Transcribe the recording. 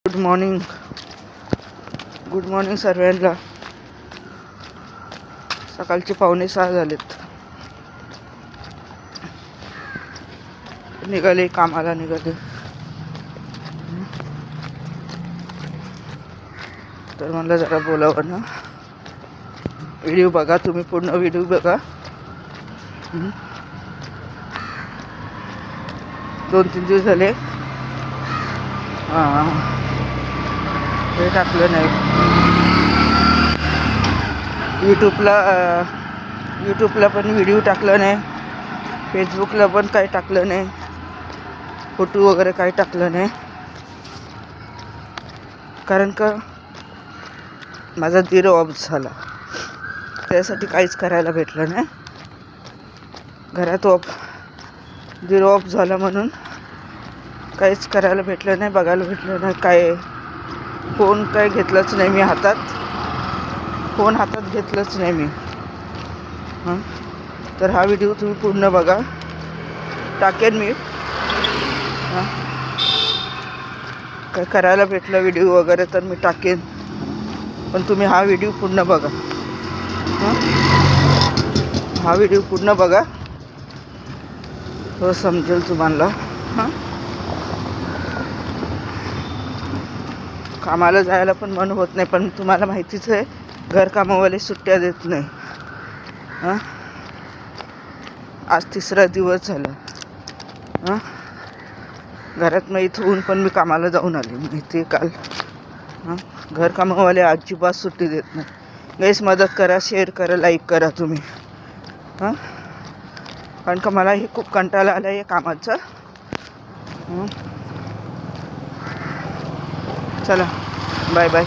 Good morning सर्वांना. सकाळचे 5:45 झालेत. निघाले, कामाला निघाले. तर मला जरा बोलावं ना. व्हिडिओ बघा, तुम्ही पूर्ण व्हिडिओ बघा. 2-3 दिवस झाले हे टाकलं नाही यूट्यूबला पण व्हिडिओ टाकलं नाही. फेसबुकला पण काही टाकलं नाही. फोटो वगैरे काही टाकलं नाही. कारण का माझा दीर ऑफ झाला, त्यासाठी काहीच करायला भेटलं नाही. घरात दीर ऑफ झाला म्हणून काहीच करायला भेटलं नाही, बघायला भेटलं नाही. काय फोन काय घेतलंच नाही मी हातात. फोन हातात घेतलंच नाही मी. तर हा व्हिडिओ तुम्ही पूर्ण बघा. टाकेन मी. काय करायला भेटलं व्हिडिओ वगैरे तर मी टाकेन, पण तुम्ही हा व्हिडिओ पूर्ण बघा. हा व्हिडिओ पूर्ण बघा, तो समजेल तुम्हाला. कामाला जायला पण मन होत नाही, पण तुम्हाला माहितीच आहे घर कामावाले सुट्ट्या देत नाही. आज 3रा दिवस झाला. घरात मग इथं होऊन पण मी कामाला जाऊन आले. माहिती काल घर कामावाले अजिबात सुट्टी देत नाही. गाईस, मदत करा, शेअर करा, लाईक करा तुम्ही. कारण का मला हे खूप कंटाळा आला आहे कामाचा. चला, बाय बाय.